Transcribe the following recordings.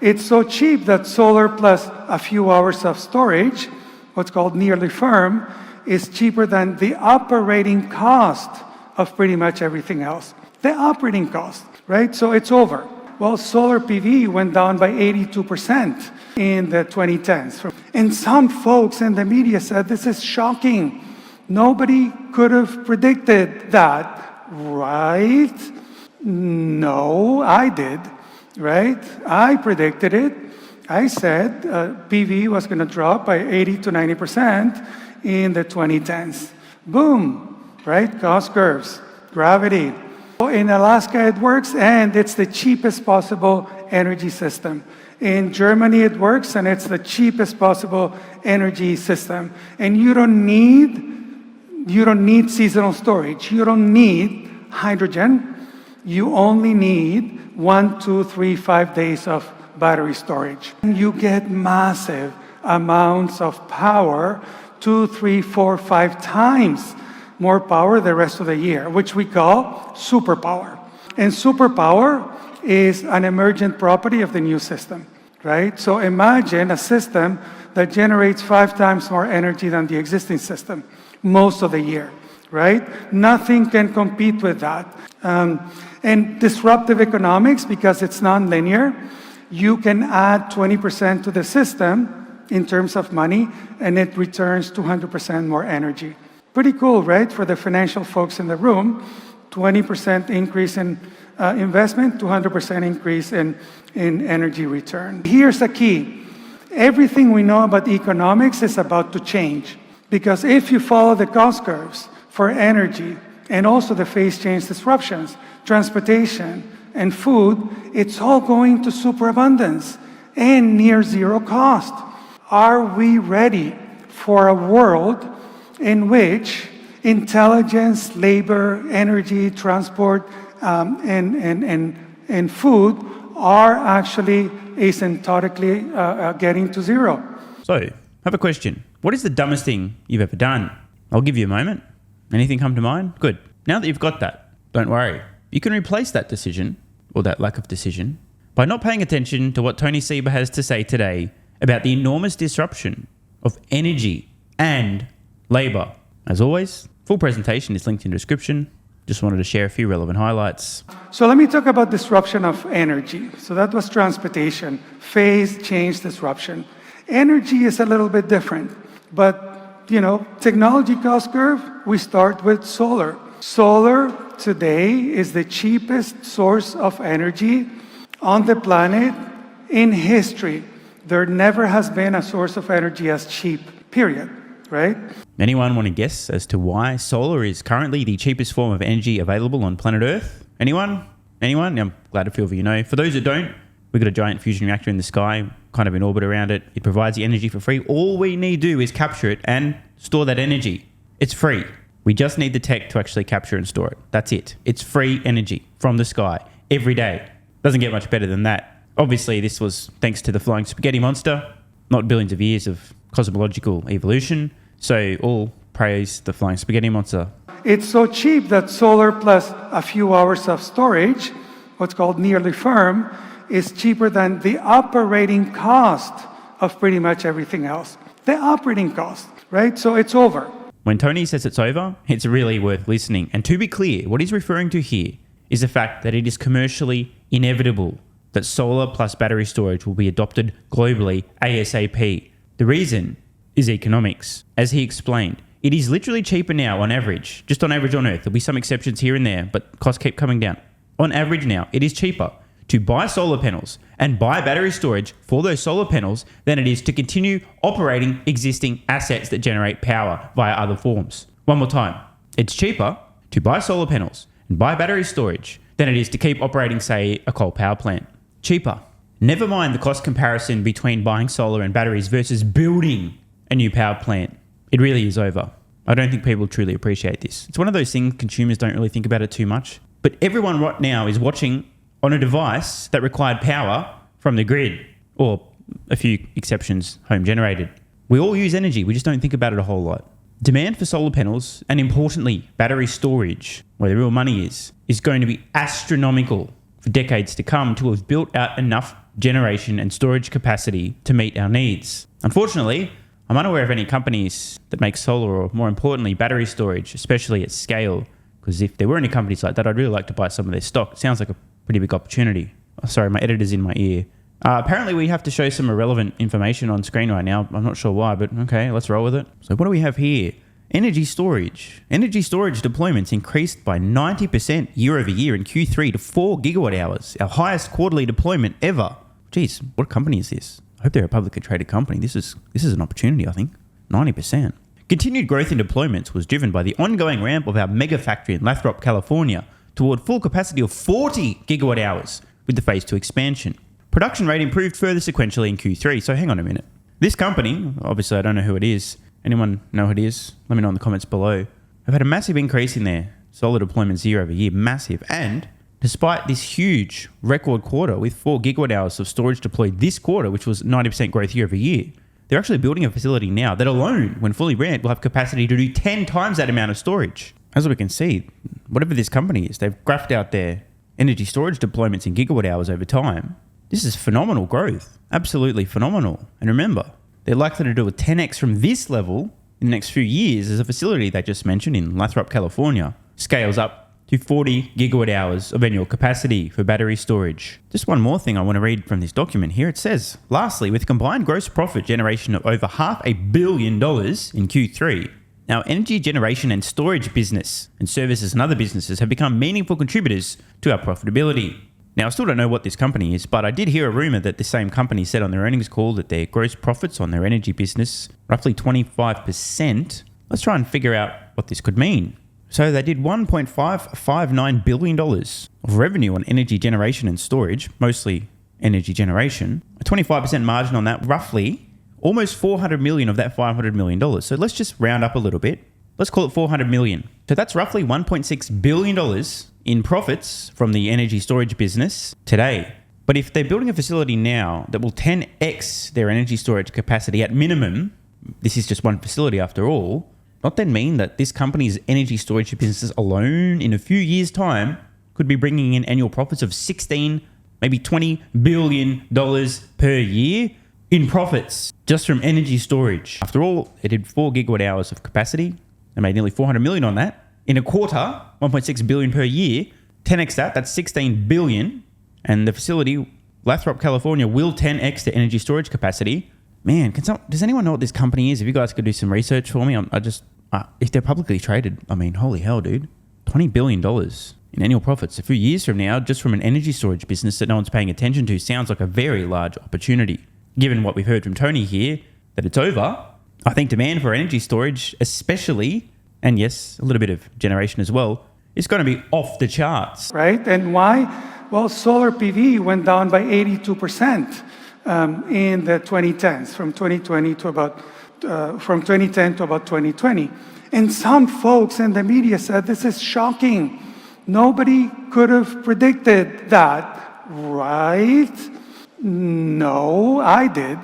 It's so cheap that solar plus a few hours of storage, what's called nearly firm, is cheaper than the operating cost of pretty much everything else. The operating cost, right? So it's over. Well, solar PV went down by 82% in the 2010s. And some folks in the media said, this is shocking. Nobody could have predicted that, right? No, I did, right? I predicted it. I said PV was going to drop by 80 to 90% in the 2010s. Boom, right? Cost curves, gravity. In Alaska, it works, and it's the cheapest possible energy system. In Germany, it works, and it's the cheapest possible energy system. And you don't need seasonal storage. You don't need hydrogen. You only need 1, 2, 3, 5 days of battery storage. You get massive amounts of power, 2, 3, 4, 5 times more power the rest of the year, which we call superpower. And superpower is an emergent property of the new system, right? So imagine a system that generates 5 times more energy than the existing system most of the year, right? Nothing can compete with that. And disruptive economics, because it's non-linear, you can add 20% to the system in terms of money, and it returns 200% more energy. Pretty cool, right? For the financial folks in the room, 20% increase in investment, 200% increase in energy return. Here's the key. Everything we know about economics is about to change. Because if you follow the cost curves for energy and also the phase change disruptions, transportation and food, it's all going to superabundance and near zero cost. Are we ready for a world in which intelligence, labor, energy, transport, and food are actually asymptotically getting to zero? So, I have a question. What is the dumbest thing you've ever done? I'll give you a moment. Anything come to mind? Good. Now that you've got that, don't worry. You can replace that decision, or that lack of decision, by not paying attention to what Tony Seba has to say today about the enormous disruption of energy and labor. As always, full presentation is linked in the description. Just wanted to share a few relevant highlights. So let me talk about disruption of energy. So that was transportation, phase change disruption. Energy is a little bit different, but technology cost curve, we start with solar. Solar today is the cheapest source of energy on the planet in history. There never has been a source of energy as cheap, period, right? Anyone want to guess as to why solar is currently the cheapest form of energy available on planet Earth? Anyone? I'm glad to feel that you know. For those that don't, we've got a giant fusion reactor in the sky, kind of in orbit around it. It provides the energy for free. All we need to do is capture it and store that energy. It's free. We just need the tech to actually capture and store it. That's it. It's free energy from the sky every day. Doesn't get much better than that. Obviously, this was thanks to the flying spaghetti monster, not billions of years of cosmological evolution. So all praise the flying spaghetti monster. It's so cheap that solar plus a few hours of storage, what's called nearly firm, is cheaper than the operating cost of pretty much everything else. The operating cost, right? So it's over. When Tony says it's over, it's really worth listening. And to be clear, what he's referring to here is the fact that it is commercially inevitable that solar plus battery storage will be adopted globally ASAP. The reason is economics. As he explained, it is literally cheaper now on average, just on average on Earth. There'll be some exceptions here and there, but costs keep coming down. On average now, it is cheaper to buy solar panels and buy battery storage for those solar panels than it is to continue operating existing assets that generate power via other forms. One more time. It's cheaper to buy solar panels and buy battery storage than it is to keep operating, say, a coal power plant. Cheaper. Never mind the cost comparison between buying solar and batteries versus building a new power plant. It really is over. I don't think people truly appreciate this. It's one of those things consumers don't really think about it too much. But everyone right now is watching on a device that required power from the grid, or a few exceptions, home generated. We all use energy, we just don't think about it a whole lot. Demand for solar panels, and importantly, battery storage, where the real money is going to be astronomical for decades to come to have built out enough generation and storage capacity to meet our needs. Unfortunately, I'm unaware of any companies that make solar or, more importantly, battery storage, especially at scale, because if there were any companies like that, I'd really like to buy some of their stock. It sounds like a pretty big opportunity. Oh, sorry, my editor's in my ear. Apparently, we have to show some irrelevant information on screen right now. I'm not sure why, but okay, let's roll with it. So what do we have here? Energy storage. Energy storage deployments increased by 90% year over year in Q3 to 4 gigawatt hours, our highest quarterly deployment ever. Geez, what company is this? I hope they're a publicly traded company. This is an opportunity, I think. 90%. Continued growth in deployments was driven by the ongoing ramp of our mega factory in Lathrop, California, toward full capacity of 40 gigawatt hours with the phase 2 expansion. Production rate improved further sequentially in Q3, so hang on a minute. This company, obviously I don't know who it is. Anyone know who it is? Let me know in the comments below. They've had a massive increase in their solar deployments year over year, massive. And despite this huge record quarter with 4 gigawatt hours of storage deployed this quarter, which was 90% growth year over year, they're actually building a facility now that alone, when fully ramped, will have capacity to do 10 times that amount of storage. As we can see, whatever this company is, they've graphed out their energy storage deployments in gigawatt hours over time. This is phenomenal growth, absolutely phenomenal. And remember, they're likely to do a 10x from this level in the next few years as a facility they just mentioned in Lathrop, California scales up to 40 gigawatt hours of annual capacity for battery storage. Just one more thing I want to read from this document here. It says, lastly, with combined gross profit generation of over $500 million in Q3, our energy generation and storage business and services and other businesses have become meaningful contributors to our profitability. Now, I still don't know what this company is, but I did hear a rumor that the same company said on their earnings call that their gross profits on their energy business, roughly 25%. Let's try and figure out what this could mean. So they did $1.559 billion of revenue on energy generation and storage, mostly energy generation. A 25% margin on that, roughly almost $400 million of that $500 million. So let's just round up a little bit. Let's call it $400 million. So that's roughly $1.6 billion in profits from the energy storage business today. But if they're building a facility now that will 10x their energy storage capacity at minimum, this is just one facility after all, not then mean that this company's energy storage businesses alone in a few years' time could be bringing in annual profits of 16, maybe $20 billion per year in profits just from energy storage. After all, it did 4 gigawatt hours of capacity. They made nearly $400 million on that. In a quarter, 1.6 billion per year, 10x that's 16 billion. And the facility, Lathrop, California, will 10x the energy storage capacity. Man, does anyone know what this company is? If you guys could do some research for me, if they're publicly traded, I mean, holy hell, dude. $20 billion in annual profits a few years from now, just from an energy storage business that no one's paying attention to, sounds like a very large opportunity. Given what we've heard from Tony here, that it's over, I think demand for energy storage, especially, and yes, a little bit of generation as well, is going to be off the charts. Right? And why? Well, solar PV went down by 82% in the 2010s, from 2010 to about 2020. And some folks in the media said, this is shocking. Nobody could have predicted that, right? No, I did,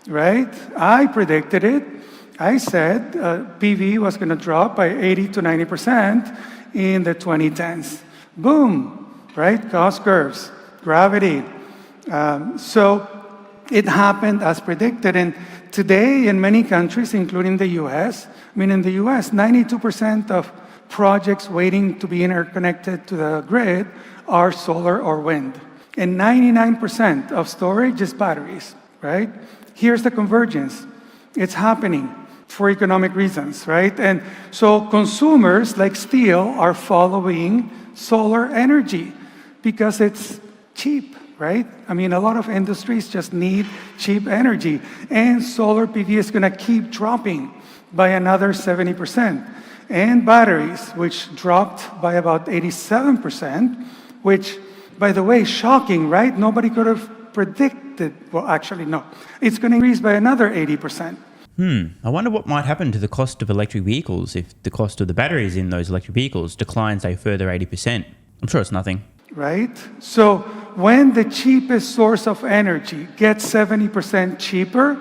right? I predicted it. I said PV was going to drop by 80 to 90% in the 2010s. Boom, right? Cost curves, gravity. So it happened as predicted. And today in many countries, including the US, in the US, 92% of projects waiting to be interconnected to the grid are solar or wind. And 99% of storage is batteries, right? Here's the convergence. It's happening for economic reasons, right? And so consumers like steel are following solar energy because it's cheap, right? A lot of industries just need cheap energy. And solar PV is going to keep dropping by another 70%. And batteries, which dropped by about 87%, which, by the way, shocking, right? Nobody could have predicted. Well, actually, no. It's going to increase by another 80%. I wonder what might happen to the cost of electric vehicles if the cost of the batteries in those electric vehicles declines a further 80%. I'm sure it's nothing. Right? So when the cheapest source of energy gets 70% cheaper,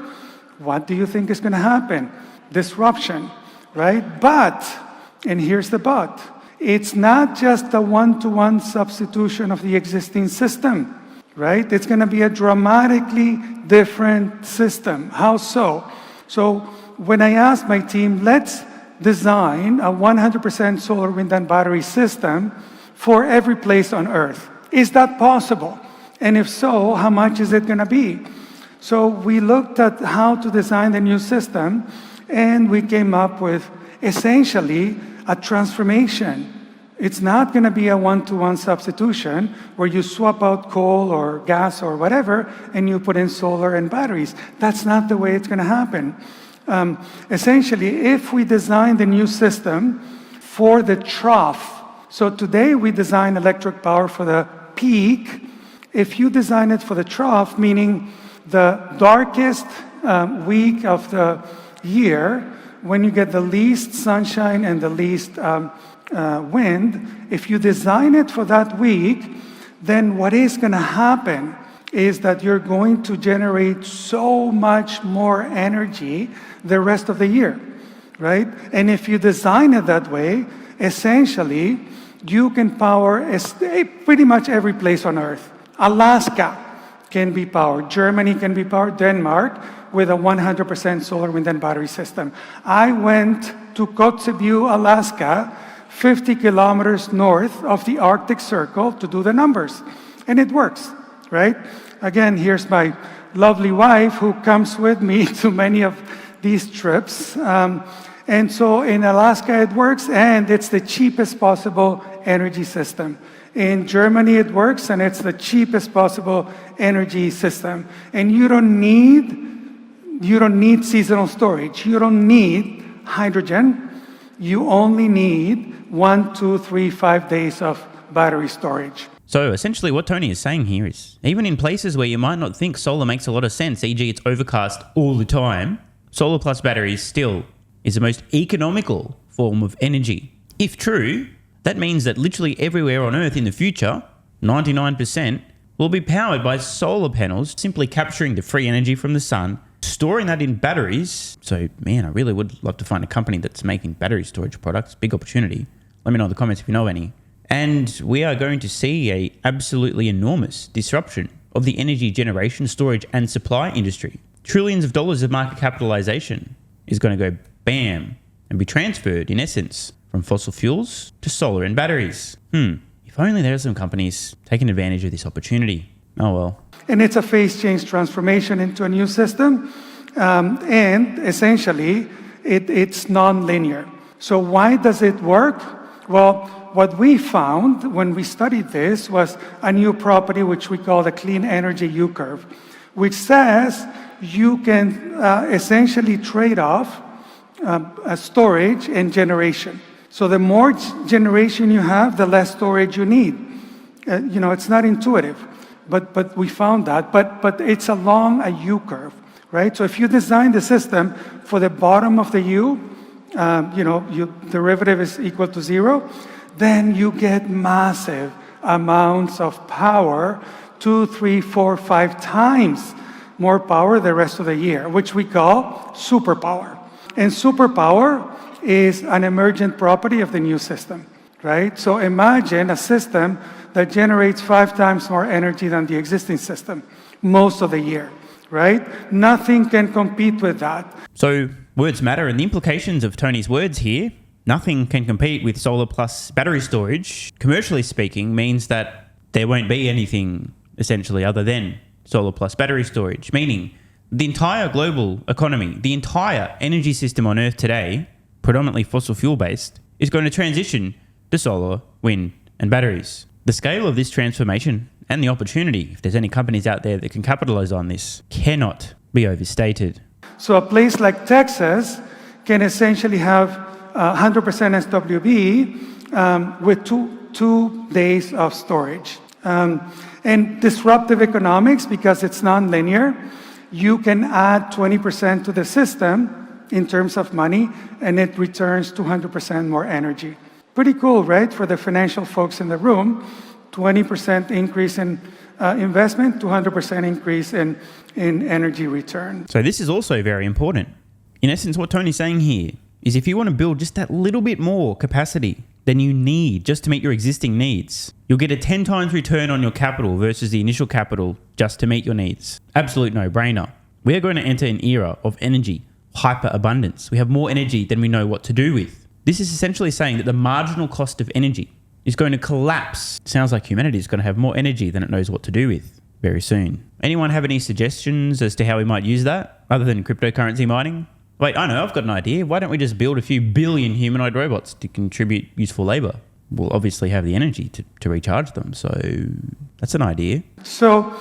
what do you think is going to happen? Disruption, right? But, and here's the but, it's not just a one-to-one substitution of the existing system, right? It's going to be a dramatically different system. How so? So when I asked my team, let's design a 100% solar, wind, and battery system for every place on Earth. Is that possible? And if so, how much is it going to be? So we looked at how to design the new system, and we came up with essentially a transformation. It's not going to be a one-to-one substitution where you swap out coal or gas or whatever and you put in solar and batteries. That's not the way it's going to happen. Essentially, if we design the new system for the trough, so today we design electric power for the peak. If you design it for the trough, meaning the darkest week of the year, when you get the least sunshine and the least wind, if you design it for that week, then what is going to happen is that you're going to generate so much more energy the rest of the year, right? And if you design it that way, essentially, you can power pretty much every place on Earth. Alaska can be powered. Germany can be powered. Denmark with a 100% solar, wind, and battery system. I went to Kotzebue, Alaska, 50 kilometers north of the Arctic Circle to do the numbers. And it works, right? Again, here's my lovely wife who comes with me to many of these trips. And so in Alaska it works, and it's the cheapest possible energy system. In Germany it works, and it's the cheapest possible energy system. And you don't need seasonal storage. You don't need hydrogen. You only need 1, 2, 3, 5 days of battery storage. So essentially what Tony is saying here is, even in places where you might not think solar makes a lot of sense, e.g. it's overcast all the time, solar plus batteries still is the most economical form of energy. If true, that means that literally everywhere on Earth in the future, 99%, will be powered by solar panels, simply capturing the free energy from the sun, storing that in batteries. So, man, I really would love to find a company that's making battery storage products. Big opportunity. Let me know in the comments if you know any. And we are going to see a absolutely enormous disruption of the energy generation, storage, and supply industry. Trillions of dollars of market capitalization is going to go bam and be transferred, in essence, from fossil fuels to solar and batteries. If only there are some companies taking advantage of this opportunity. Oh well. And it's a phase change transformation into a new system. And essentially, it's non-linear. So why does it work? Well, what we found when we studied this was a new property which we call the clean energy U-curve, which says you can essentially trade off storage and generation. So the more generation you have, the less storage you need. It's not intuitive, but we found that. But it's along a U-curve, right? So if you design the system for the bottom of the U, your derivative is equal to 0, then you get massive amounts of power, 2, 3, 4, 5 times more power the rest of the year, which we call superpower. And superpower is an emergent property of the new system, right? So imagine a system that generates 5 times more energy than the existing system most of the year, right? Nothing can compete with that. So words matter, and the implications of Tony's words here, nothing can compete with solar plus battery storage, commercially speaking, means that there won't be anything essentially other than solar plus battery storage, meaning the entire global economy, the entire energy system on Earth today, predominantly fossil fuel based, is going to transition to solar, wind, and batteries. The scale of this transformation and the opportunity, if there's any companies out there that can capitalize on this, cannot be overstated. So a place like Texas can essentially have 100% SWB with two days of storage. And disruptive economics, because it's non-linear, you can add 20% to the system in terms of money, and it returns 200% more energy. Pretty cool, right? For the financial folks in the room, 20% increase in investment, 200% increase in energy return. So this is also very important. In essence, what Tony's saying here is if you want to build just that little bit more capacity than you need just to meet your existing needs. You'll get a 10 times return on your capital versus the initial capital just to meet your needs. Absolute no-brainer. We are going to enter an era of energy hyper-abundance. We have more energy than we know what to do with. This is essentially saying that the marginal cost of energy is going to collapse. Sounds like humanity is going to have more energy than it knows what to do with very soon. Anyone have any suggestions as to how we might use that other than cryptocurrency mining? Wait, I know, I've got an idea. Why don't we just build a few billion humanoid robots to contribute useful labor? We'll obviously have the energy to recharge them. So that's an idea. So,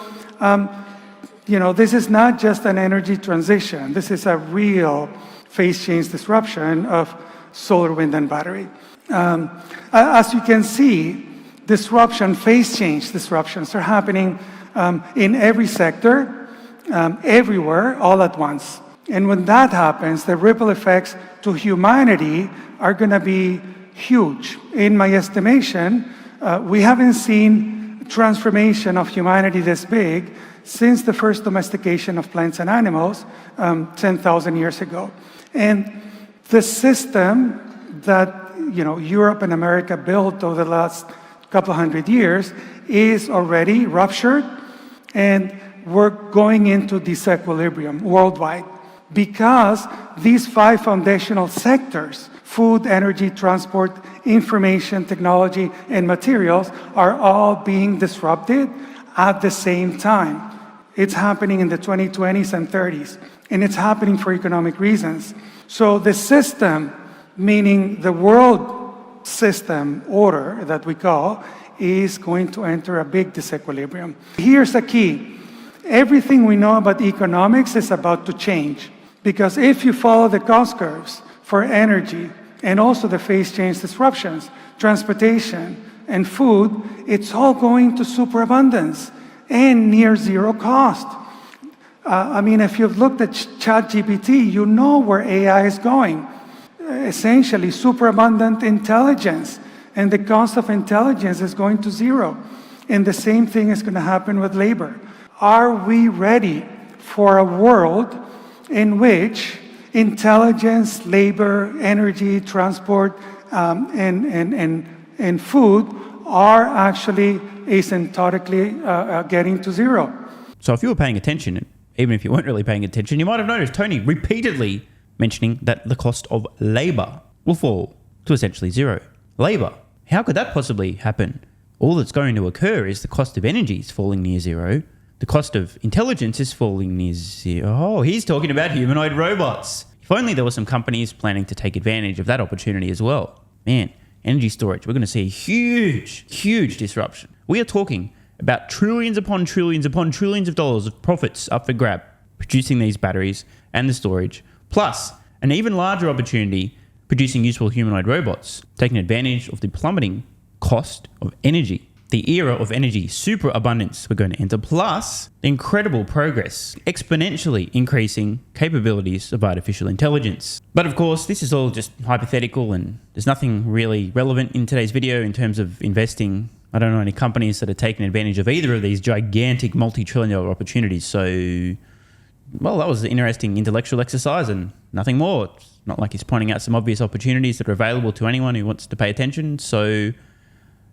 this is not just an energy transition. This is a real phase change disruption of solar, wind, and battery. As you can see, phase change disruptions are happening in every sector, everywhere, all at once. And when that happens, the ripple effects to humanity are going to be huge. In my estimation, we haven't seen transformation of humanity this big since the first domestication of plants and animals 10,000 years ago. And the system that Europe and America built over the last couple hundred years is already ruptured, and we're going into disequilibrium worldwide because these 5 foundational sectors, food, energy, transport, information, technology, and materials, are all being disrupted at the same time. It's happening in the 2020s and 30s, and it's happening for economic reasons. So the system, meaning the world system order that we call, is going to enter a big disequilibrium. Here's the key. Everything we know about economics is about to change, because if you follow the cost curves for energy and also the phase change disruptions, transportation and food, it's all going to superabundance and near zero cost. If you've looked at ChatGPT, you know where AI is going. Essentially, superabundant intelligence, and the cost of intelligence is going to zero. And the same thing is going to happen with labor. Are we ready for a world in which intelligence, labor, energy, transport, and food are actually asymptotically getting to zero? So if you were paying attention, even if you weren't really paying attention, you might have noticed Tony repeatedly mentioning that the cost of labor will fall to essentially zero. Labor, how could that possibly happen? All that's going to occur is the cost of energy is falling near zero. The cost of intelligence is falling near zero. Oh, he's talking about humanoid robots. If only there were some companies planning to take advantage of that opportunity as well. Man, energy storage, we're going to see a huge, huge disruption. We are talking about trillions upon trillions upon trillions of dollars of profits up for grab, producing these batteries and the storage, plus an even larger opportunity producing useful humanoid robots, taking advantage of the plummeting cost of energy. The era of energy superabundance we're going to enter, plus the incredible progress, exponentially increasing capabilities of artificial intelligence. But of course, this is all just hypothetical and there's nothing really relevant in today's video in terms of investing. I don't know any companies that are taking advantage of either of these gigantic multi-trillion-dollar opportunities. So, well, that was an interesting intellectual exercise and nothing more. It's not like he's pointing out some obvious opportunities that are available to anyone who wants to pay attention. So,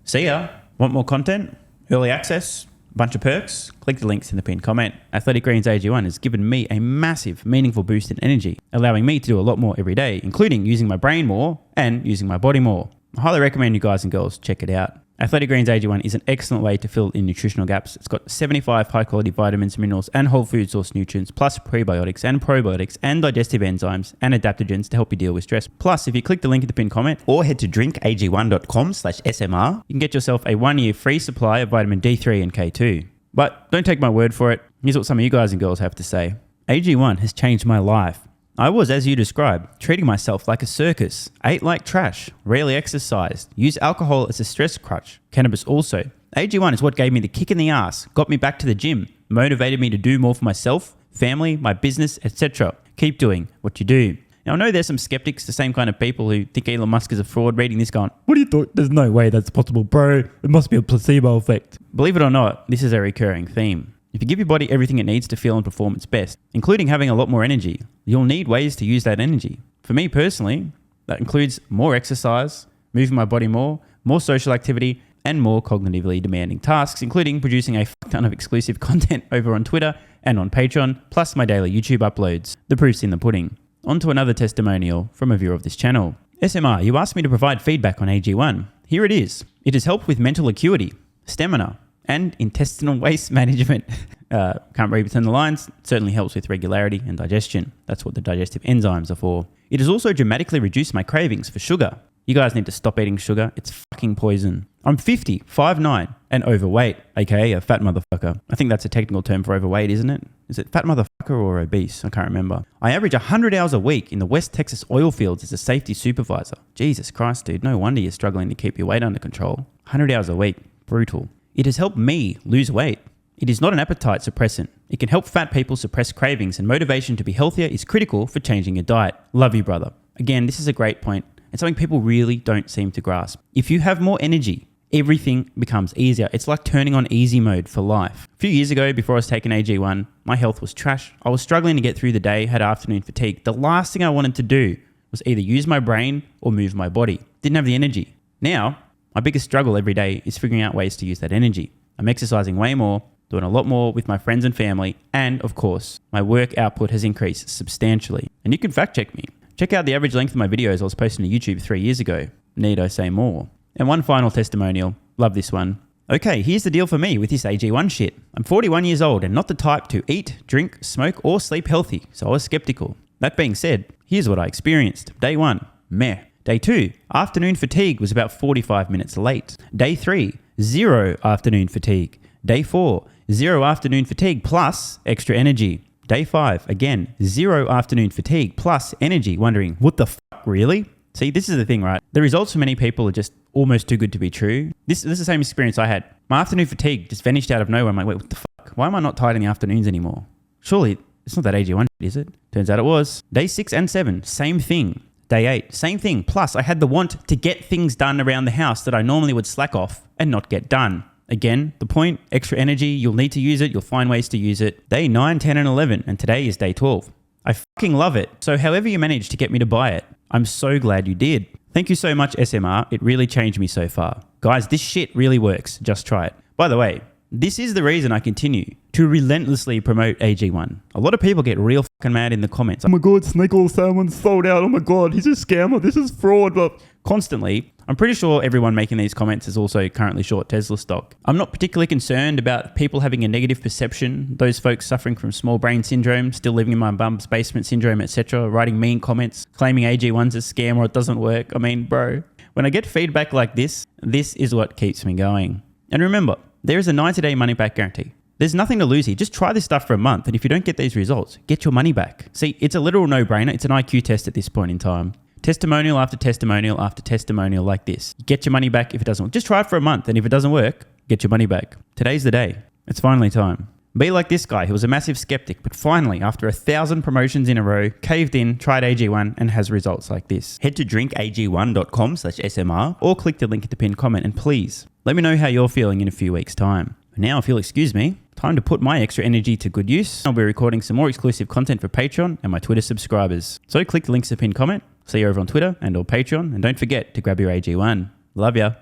see ya. Want more content? Early access? A bunch of perks? Click the links in the pinned comment. Athletic Greens AG1 has given me a massive, meaningful boost in energy, allowing me to do a lot more every day, including using my brain more and using my body more. I highly recommend you guys and girls check it out. Athletic Greens AG1 is an excellent way to fill in nutritional gaps. It's got 75 high-quality vitamins, minerals, and whole food source nutrients, plus prebiotics and probiotics and digestive enzymes and adaptogens to help you deal with stress. Plus, if you click the link in the pinned comment or head to drinkag1.com/SMR, you can get yourself a 1-year free supply of vitamin D3 and K2. But don't take my word for it. Here's what some of you guys and girls have to say. AG1 has changed my life. I was, as you described, treating myself like a circus, ate like trash, rarely exercised, used alcohol as a stress crutch, cannabis also. AG1 is what gave me the kick in the ass, got me back to the gym, motivated me to do more for myself, family, my business, etc. Keep doing what you do. Now, I know there's some skeptics, the same kind of people who think Elon Musk is a fraud, reading this going, what do you thought? There's no way that's possible, bro. It must be a placebo effect. Believe it or not, this is a recurring theme. If you give your body everything it needs to feel and perform its best, including having a lot more energy, you'll need ways to use that energy. For me personally, that includes more exercise, moving my body more social activity, and more cognitively demanding tasks, including producing a fuck ton of exclusive content over on Twitter and on Patreon, plus my daily YouTube uploads. The proof's in the pudding. On to another testimonial from a viewer of this channel. SMR, you asked me to provide feedback on AG1. Here it is. It has helped with mental acuity, stamina, and intestinal waste management. Can't read between the lines. Certainly helps with regularity and digestion. That's what the digestive enzymes are for. It has also dramatically reduced my cravings for sugar. You guys need to stop eating sugar. It's fucking poison. I'm 50, 5'9", and overweight, aka a fat motherfucker. I think that's a technical term for overweight, isn't it? Is it fat motherfucker or obese? I can't remember. I average 100 hours a week in the West Texas oil fields as a safety supervisor. Jesus Christ, dude. No wonder you're struggling to keep your weight under control. 100 hours a week. Brutal. It has helped me lose weight. It is not an appetite suppressant. It can help fat people suppress cravings, and motivation to be healthier is critical for changing your diet. Love you, brother. Again, this is a great point. It's something people really don't seem to grasp. If you have more energy, everything becomes easier. It's like turning on easy mode for life. A few years ago, before I was taking AG1, my health was trash. I was struggling to get through the day, had afternoon fatigue. The last thing I wanted to do was either use my brain or move my body. Didn't have the energy. Now, my biggest struggle every day is figuring out ways to use that energy. I'm exercising way more, doing a lot more with my friends and family, and of course, my work output has increased substantially. And you can fact check me. Check out the average length of my videos I was posting to YouTube 3 years ago. Need I say more? And one final testimonial. Love this one. Okay, here's the deal for me with this AG1 shit. I'm 41 years old and not the type to eat, drink, smoke, or sleep healthy, so I was skeptical. That being said, here's what I experienced. Day 1, meh. Day 2, afternoon fatigue was about 45 minutes late. Day 3, 0 afternoon fatigue. Day 4, 0 afternoon fatigue plus extra energy. Day 5, again, 0 afternoon fatigue plus energy, wondering, what the fuck, really? See, this is the thing, right? The results for many people are just almost too good to be true. This is the same experience I had. My afternoon fatigue just vanished out of nowhere. I'm like, wait, what the fuck? Why am I not tired in the afternoons anymore? Surely, it's not that AG1, is it? Turns out it was. Day 6 and 7, same thing. Day 8, same thing. Plus, I had the want to get things done around the house that I normally would slack off and not get done. Again, the point, extra energy, you'll need to use it, you'll find ways to use it. Day 9, 10, and 11, and today is day 12. I fucking love it. So however you managed to get me to buy it, I'm so glad you did. Thank you so much, SMR. It really changed me so far. Guys, this shit really works. Just try it. By the way, this is the reason I continue to relentlessly promote AG1. A lot of people get real fucking mad in the comments. Oh my God, Snake Oil Salmon's sold out. Oh my God, he's a scammer. This is fraud. But constantly, I'm pretty sure everyone making these comments is also currently short Tesla stock. I'm not particularly concerned about people having a negative perception, those folks suffering from small brain syndrome, still living in my bum's basement syndrome, etc., writing mean comments, claiming AG1's a scam or it doesn't work. I mean, bro, when I get feedback like this is what keeps me going. And remember, there is a 90-day money-back guarantee. There's nothing to lose here. Just try this stuff for a month, and if you don't get these results, get your money back. See, it's a literal no-brainer. It's an IQ test at this point in time. Testimonial after testimonial after testimonial like this. Get your money back if it doesn't work. Just try it for a month, and if it doesn't work, get your money back. Today's the day. It's finally time. Be like this guy who was a massive skeptic, but finally, after 1,000 promotions in a row, caved in, tried AG1, and has results like this. Head to drinkag1.com/SMR or click the link in the pinned comment, and please, let me know how you're feeling in a few weeks' time. Now, if you'll excuse me, time to put my extra energy to good use. I'll be recording some more exclusive content for Patreon and my Twitter subscribers. So click the links in the pinned comment. See you over on Twitter and or Patreon. And don't forget to grab your AG1. Love ya.